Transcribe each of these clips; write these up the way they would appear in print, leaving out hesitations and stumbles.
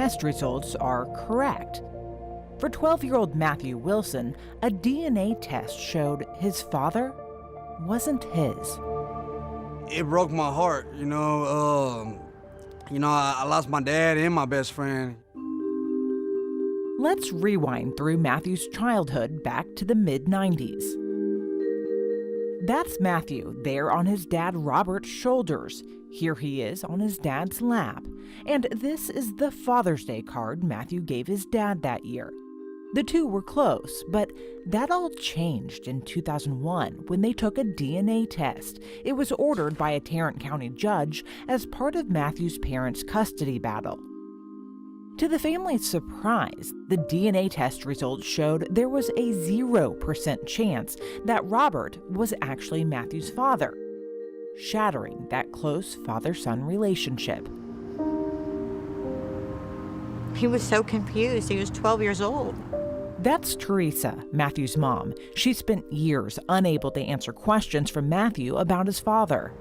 test results are correct. For 12-year-old Matthew Wilson, a DNA test showed his father wasn't his. It broke my heart, I lost my dad and my best friend. Let's rewind through Matthew's childhood back to the mid-90s. That's Matthew there on his dad Robert's shoulders. Here he is on his dad's lap. And this is the Father's Day card Matthew gave his dad that year. The two were close, but that all changed in 2001 when they took a DNA test. It was ordered by a Tarrant County judge as part of Matthew's parents' custody battle. To the family's surprise, the DNA test results showed there was a 0% chance that Robert was actually Matthew's father, shattering that close father-son relationship. He was so confused. He was 12 years old. That's Teresa, Matthew's mom. She spent years unable to answer questions from Matthew about his father.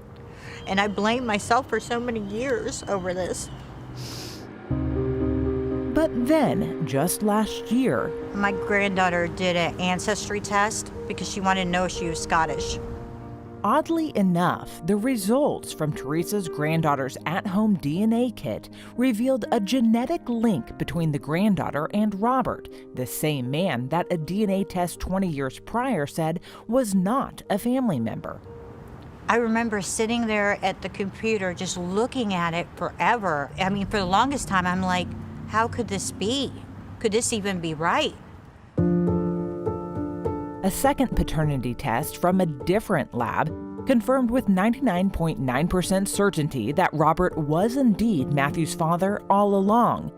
And I blamed myself for so many years over this. But then, just last year, My granddaughter did an ancestry test because she wanted to know if she was Scottish. oddly enough, the results from Teresa's granddaughter's at-home DNA kit revealed a genetic link between the granddaughter and Robert, the same man that a DNA test 20 years prior said was not a family member. I remember sitting there at the computer just looking at it forever. I mean, for the longest time, I'm like, how could this be? Could this even be right? A second paternity test from a different lab confirmed with 99.9% certainty that Robert was indeed Matthew's father all along.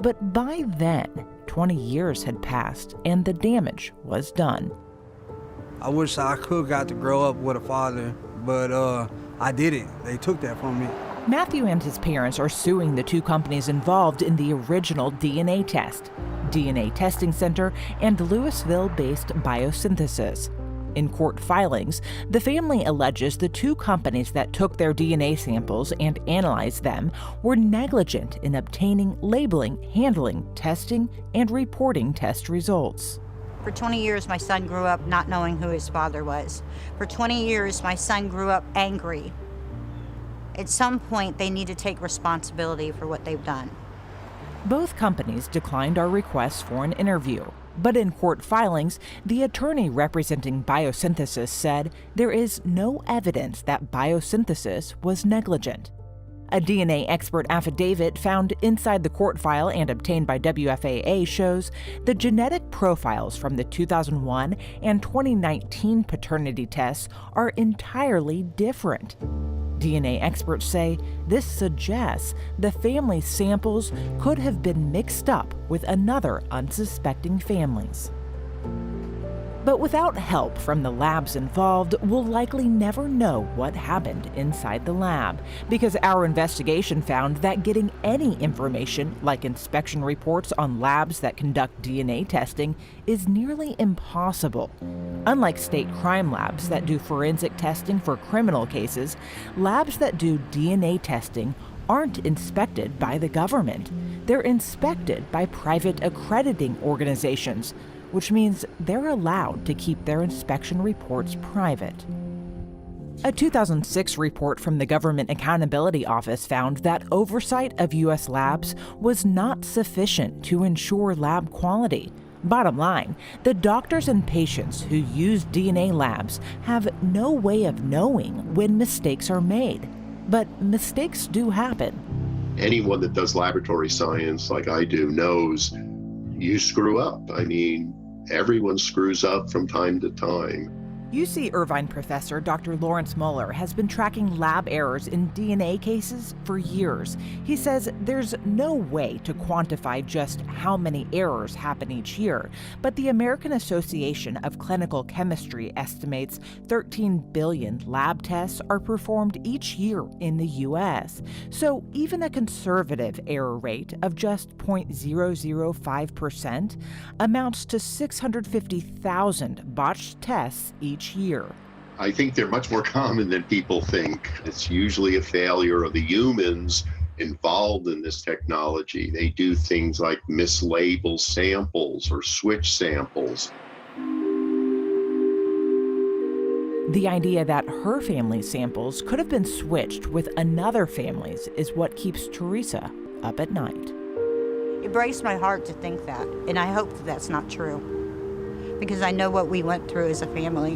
But by then, 20 years had passed and the damage was done. I wish I could got to grow up with a father, but I didn't. They took that from me. Matthew and his parents are suing the two companies involved in the original DNA test, DNA Testing Center and Louisville-based Biosynthesis. In court filings, the family alleges the two companies that took their DNA samples and analyzed them were negligent in obtaining, labeling, handling, testing, and reporting test results. For 20 years, my son grew up not knowing who his father was. For 20 years, my son grew up angry. At some point, they need to take responsibility for what they've done. Both companies declined our requests for an interview, but in court filings, the attorney representing Biosynthesis said there is no evidence that Biosynthesis was negligent. A DNA expert affidavit found inside the court file and obtained by WFAA shows the genetic profiles from the 2001 and 2019 paternity tests are entirely different. DNA experts say this suggests the family's samples could have been mixed up with another unsuspecting family's. But without help from the labs involved, we'll likely never know what happened inside the lab, because our investigation found that getting any information, like inspection reports on labs that conduct DNA testing, is nearly impossible. Unlike state crime labs that do forensic testing for criminal cases, labs that do DNA testing aren't inspected by the government. They're inspected by private accrediting organizations, which means they're allowed to keep their inspection reports private. A 2006 report from the Government Accountability Office found that oversight of U.S. labs was not sufficient to ensure lab quality. Bottom line, the doctors and patients who use DNA labs have no way of knowing when mistakes are made. But mistakes do happen. Anyone that does laboratory science like I do knows you screw up. I mean, everyone screws up from time to time. UC Irvine professor Dr. Lawrence Muller has been tracking lab errors in DNA cases for years. He says there's no way to quantify just how many errors happen each year, but the American Association of Clinical Chemistry estimates 13 billion lab tests are performed each year in the U.S. So even a conservative error rate of just 0.005% amounts to 650,000 botched tests each year. I think they're much more common than people think. It's usually a failure of the humans involved in this technology. They do things like mislabel samples or switch samples. The idea that her family's samples could have been switched with another family's is what keeps Teresa up at night. It breaks my heart to think that, and I hope that that's not true, because I know what we went through as a family.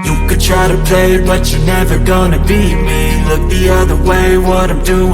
You could try to play, but you're never gonna beat me. Look the other way, what I'm doing